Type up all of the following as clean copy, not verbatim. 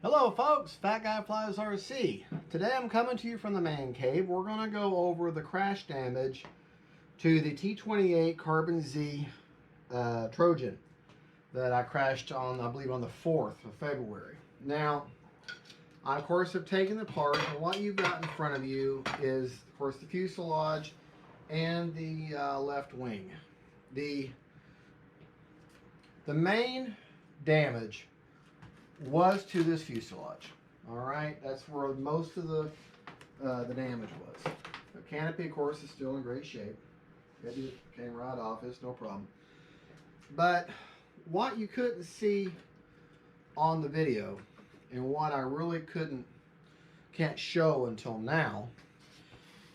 Hello folks, Fat Guy Flies RC. Today I'm coming to you from the man cave. We're going to go over the crash damage to the T28 Carbon Z Trojan that I crashed on, I believe on the 4th of February. Now, I of course have taken it apart, and what you've got in front of you is of course the fuselage and the left wing. The main damage was to this fuselage. All right, that's where most of the damage was. The canopy, of course, is still in great shape. It came right off. It's no problem. But what you couldn't see on the video, and what I really can't show until now,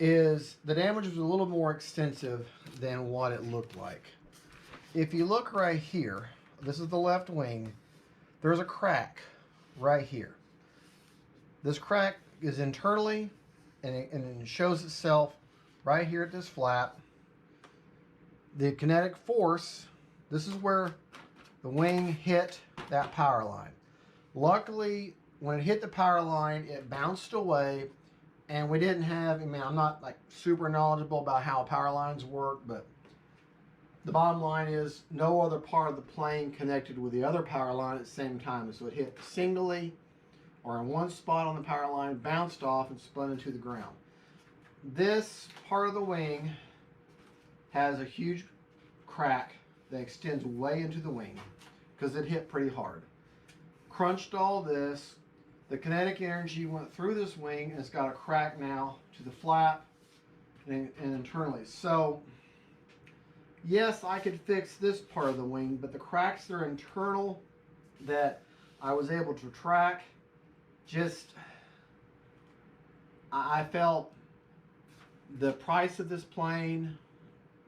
is the damage was a little more extensive than what it looked like. If you look right here, this is the left wing. There's a crack right here. This crack is internally, and it shows itself right here at this flap. The kinetic force, this is where the wing hit that power line. Luckily, when it hit the power line, it bounced away, and we didn't have, I'm not like super knowledgeable about how power lines work, but the bottom line is no other part of the plane connected with the other power line at the same time. So it hit singly or in one spot on the power line, bounced off, and spun into the ground. This part of the wing has a huge crack that extends way into the wing because it hit pretty hard. Crunched all this. The kinetic energy went through this wing, and it's got a crack now to the flap and internally. So yes, I could fix this part of the wing, but the cracks that are internal that I was able to track, I felt the price of this plane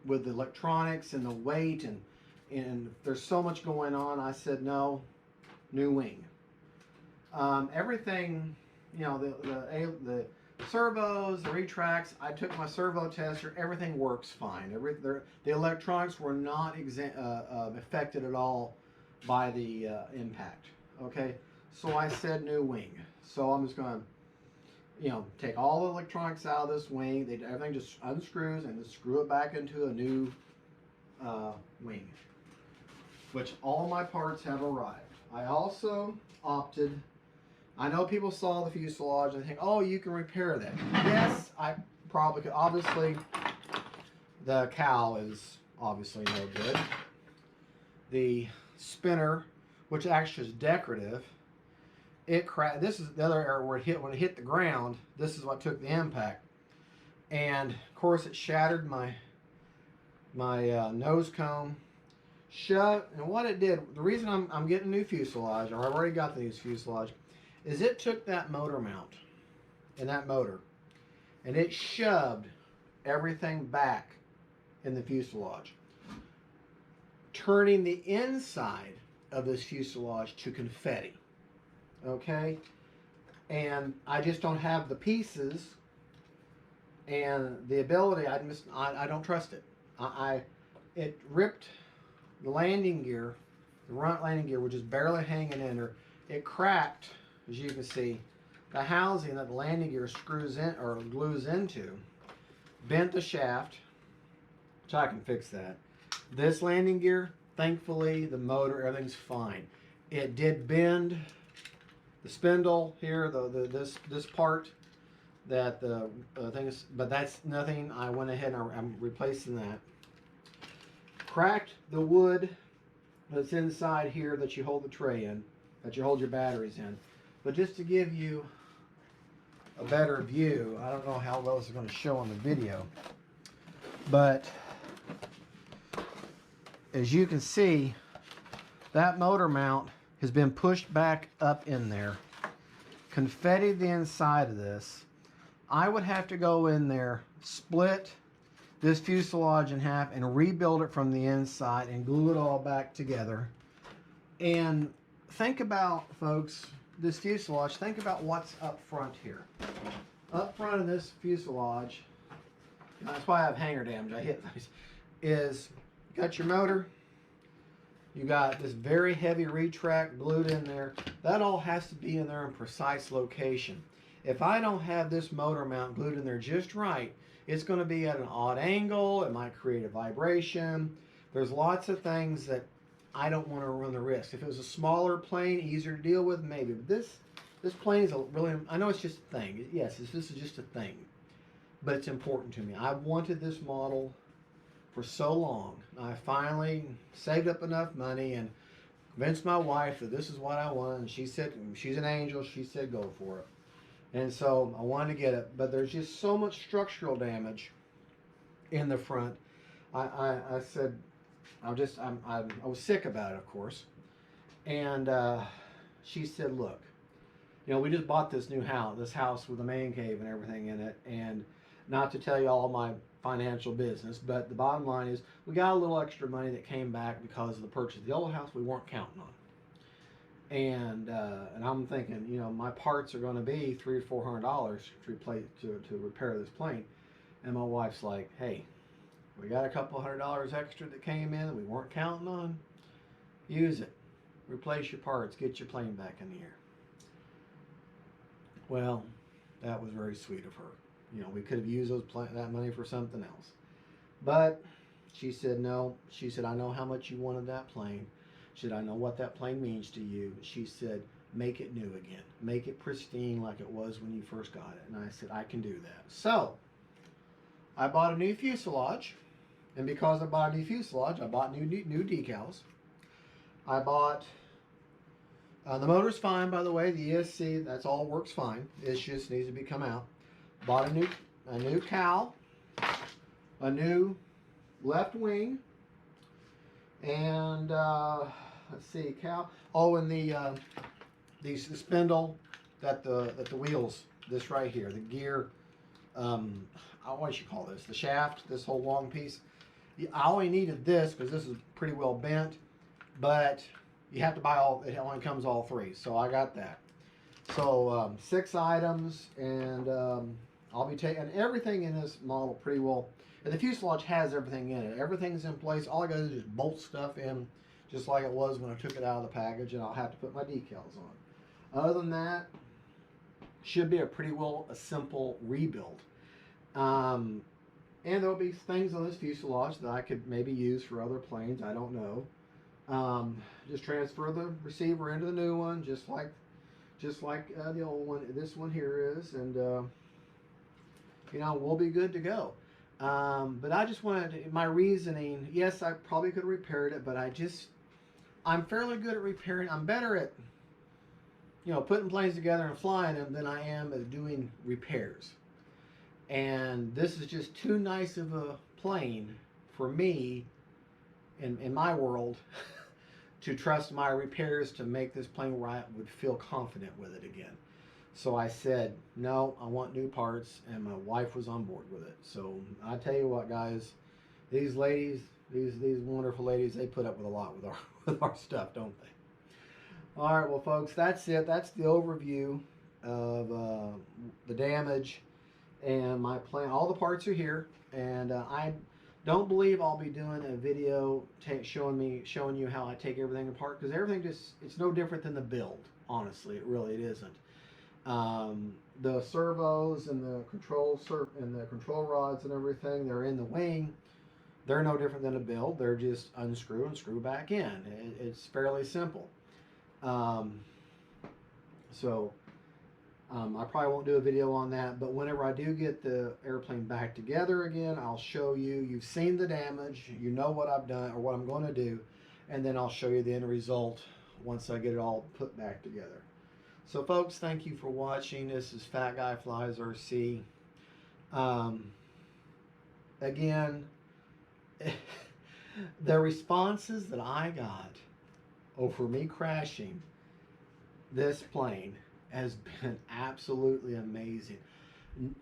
with the electronics and the weight and there's so much going on, I said no, new wing. Everything, the servos, the retracts, I took my servo tester, everything works fine. The electronics were not affected at all by the impact. Okay, so I said new wing. So I'm just going to, take all the electronics out of this wing. Everything just unscrews and just screw it back into a new wing, which all my parts have arrived. I also opted, I know people saw the fuselage and think, oh, you can repair that. Yes, I probably could. Obviously, the cowl is obviously no good. The spinner, which actually is decorative, it cracked. This is the other area where it hit. When it hit the ground, this is what took the impact. And, of course, it shattered my nose cone. And what it did, the reason I'm getting a new fuselage, or I've already got the new fuselage, is it took that motor mount and that motor and it shoved everything back in the fuselage, turning the inside of this fuselage to confetti. Okay? And I just don't have the pieces and the ability. I don't trust it. It ripped the landing gear, the front landing gear, which is barely hanging in there. It cracked, as you can see, the housing that the landing gear screws in or glues into, bent the shaft, which I can fix that. This landing gear, thankfully, the motor, everything's fine. It did bend the spindle here, this part that the thing is, but that's nothing. I went ahead and I'm replacing that. Cracked the wood that's inside here that you hold the tray in, that you hold your batteries in. But just to give you a better view, I don't know how well this is going to show on the video, but as you can see, that motor mount has been pushed back up in there. Confetti the inside of this. I would have to go in there, split this fuselage in half and rebuild it from the inside and glue it all back together. And think about, folks, this fuselage, think about what's up front here. Up front of this fuselage, that's why I have hanger damage, I hit these, is you got your motor, You got this very heavy retract glued in there. That all has to be in there in precise location. If I don't have this motor mount glued in there just right, it's going to be at an odd angle. It might create a vibration. There's lots of things that I don't want to run the risk. If it was a smaller plane, easier to deal with, maybe. But this plane is a really, I know it's just a thing. Yes, this is just a thing. But it's important to me. I've wanted this model for so long. I finally saved up enough money and convinced my wife that this is what I want. And she said, she's an angel, she said go for it. And so I wanted to get it. But there's just so much structural damage in the front. I said, I was sick about it, of course. And she said, look, we just bought this house with a man cave and everything in it. And not to tell you all my financial business, but the bottom line is we got a little extra money that came back because of the purchase of the old house we weren't counting on. And I'm thinking, my parts are going to be $300 to $400 to repair this plane. And my wife's like, hey, we got a couple $100 extra that came in that we weren't counting on. Use it. Replace your parts. Get your plane back in the air. Well, that was very sweet of her. We could have used that money for something else. But she said no. She said, I know how much you wanted that plane. She said, I know what that plane means to you. She said, make it new again. Make it pristine like it was when you first got it. And I said, I can do that. So I bought a new fuselage. And because I bought a new fuselage, I bought new decals. I bought, the motor's fine, by the way. The ESC, that's all works fine. It just needs to be come out. Bought a new cowl, a new left wing, and let's see, cowl. Oh, and the spindle that the wheels. This right here, the gear. What should you call this? The shaft. This whole long piece. I only needed this because this is pretty well bent, but you have to buy all. It only comes all three, so I got that. So 6 items, and I'll be taking everything in this model pretty well. And the fuselage has everything in it. Everything's in place. All I got to do is just bolt stuff in, just like it was when I took it out of the package, and I'll have to put my decals on. Other than that, should be a simple rebuild. And there'll be things on this fuselage that I could maybe use for other planes. I don't know. Just transfer the receiver into the new one, just like the old one. This one here is, and we'll be good to go. But I just wanted my reasoning. Yes, I probably could have repaired it, but I'm fairly good at repairing. I'm better at putting planes together and flying them than I am at doing repairs. And this is just too nice of a plane for me, in my world, to trust my repairs to make this plane where I would feel confident with it again. So I said, no, I want new parts, and my wife was on board with it. So I tell you what, guys, these ladies, these wonderful ladies, they put up with a lot with our stuff, don't they? All right, well, folks, that's it. That's the overview of the damage and my plane. All the parts are here, and I don't believe I'll be doing a video showing you how I take everything apart, because everything it's no different than the build. Honestly, it isn't. The servos and the control rods and everything, they're in the wing. They're no different than a build. They're just unscrew and screw back in. It's fairly simple. I probably won't do a video on that, but whenever I do get the airplane back together again, I'll show you. You've seen the damage, you know what I've done or what I'm going to do, and then I'll show you the end result once I get it all put back together. So, folks, thank you for watching. This is Fat Guy Flies RC. Again, the responses that I got over me crashing this plane has been absolutely amazing.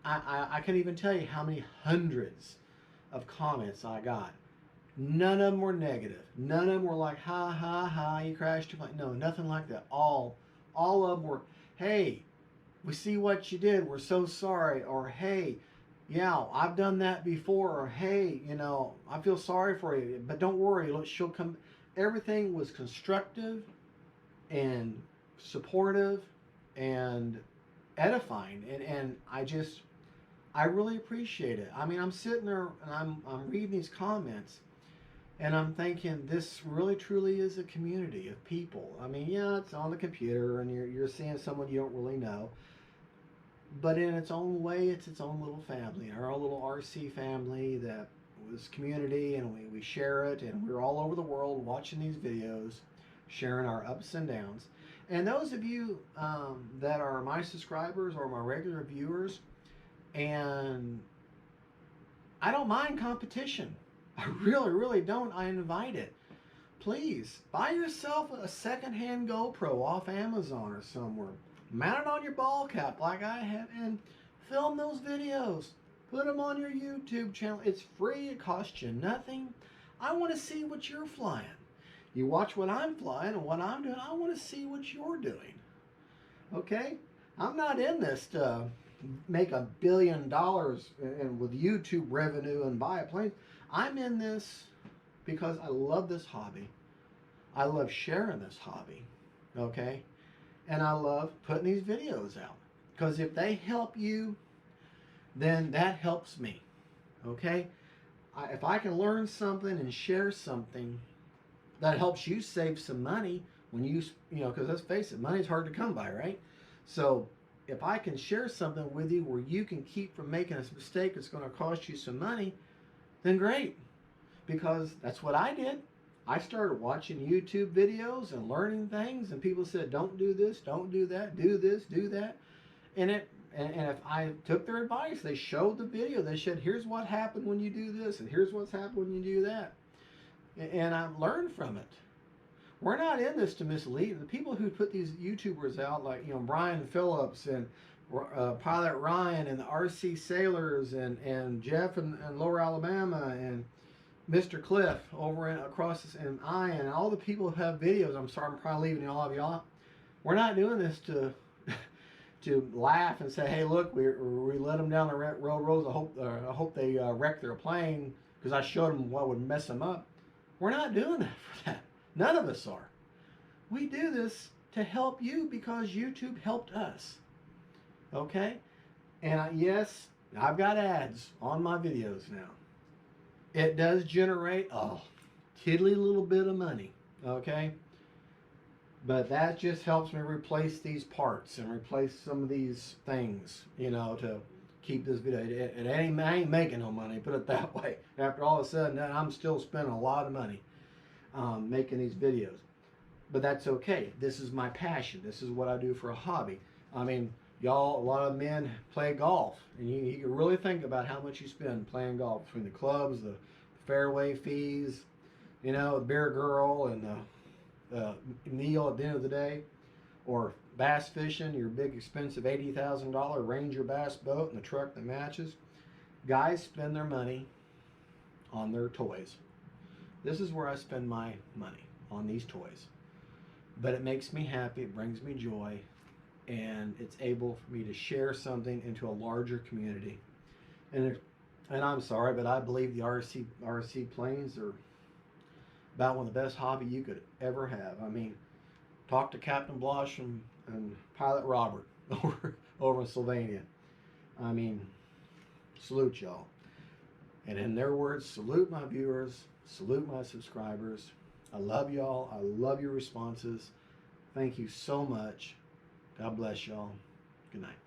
I can't even tell you how many hundreds of comments I got. None of them were negative. None of them were like, ha, ha, ha, you crashed your plane. No, nothing like that. All of them were, hey, we see what you did. We're so sorry. Or, hey, yeah, I've done that before. Or, hey, I feel sorry for you. But don't worry. She'll come. everything was constructive and supportive and edifying, and I really appreciate it. I mean, I'm sitting there and I'm reading these comments, and I'm thinking this really truly is a community of people. I mean, yeah, it's on the computer and you're seeing someone you don't really know, but in its own way, it's its own little family, our own little RC family that was community, and we share it, and we're all over the world watching these videos, sharing our ups and downs. And those of you that are my subscribers or my regular viewers, and I don't mind competition. I really, really don't. I invite it. Please buy yourself a secondhand GoPro off Amazon or somewhere. Mount it on your ball cap like I have and film those videos. Put them on your YouTube channel. It's free. It costs you nothing. I want to see what you're flying. You watch what I'm flying and what I'm doing. I want to see what you're doing. Okay? I'm not in this to make $1 billion and with YouTube revenue and buy a plane. I'm in this because I love this hobby. I love sharing this hobby. Okay? And I love putting these videos out. Because if they help you, then that helps me. Okay? If I can learn something and share something that helps you save some money when you know, because let's face it, money's hard to come by, right? So if I can share something with you where you can keep from making a mistake that's going to cost you some money, then great. Because that's what I did. I started watching YouTube videos and learning things, and people said, don't do this, don't do that, do this, do that. And if I took their advice, they showed the video, they said, here's what happened when you do this, and here's what's happened when you do that. And I've learned from it. We're not in this to mislead. The people who put these YouTubers out, like, you know, Brian Phillips and Pilot Ryan and the RC Sailors and Jeff and Lower Alabama and Mr. Cliff over across and all the people who have videos. I'm sorry, I'm probably leaving all of y'all. We're not doing this to to laugh and say, hey, look, we let them down the road. I hope they wreck their plane because I showed them what would mess them up. We're not doing that for that. None of us are. We do this to help you because YouTube helped us. Okay? And yes, I've got ads on my videos now. It does generate a tiddly little bit of money. Okay? But that just helps me replace these parts and replace some of these things, you know, to keep this video. I ain't making no money, put it that way. After all is said and done, I'm still spending a lot of money making these videos. But that's okay. This is my passion. This is what I do for a hobby. I mean, y'all, a lot of men play golf, and you can really think about how much you spend playing golf between the clubs, the fairway fees, you know, the beer girl, and the meal at the end of the day, or bass fishing, your big expensive $80,000 Ranger bass boat and the truck that matches. Guys spend their money on their toys. This is where I spend my money, on these toys. But it makes me happy, it brings me joy, and it's able for me to share something into a larger community. And I'm sorry, but I believe the RC planes are about one of the best hobby you could ever have. I mean, talk to Captain Blosh and Pilot Robert over in Sylvania. I mean, salute y'all. And in their words, salute my viewers, salute my subscribers. I love y'all. I love your responses. Thank you so much. God bless y'all. Good night.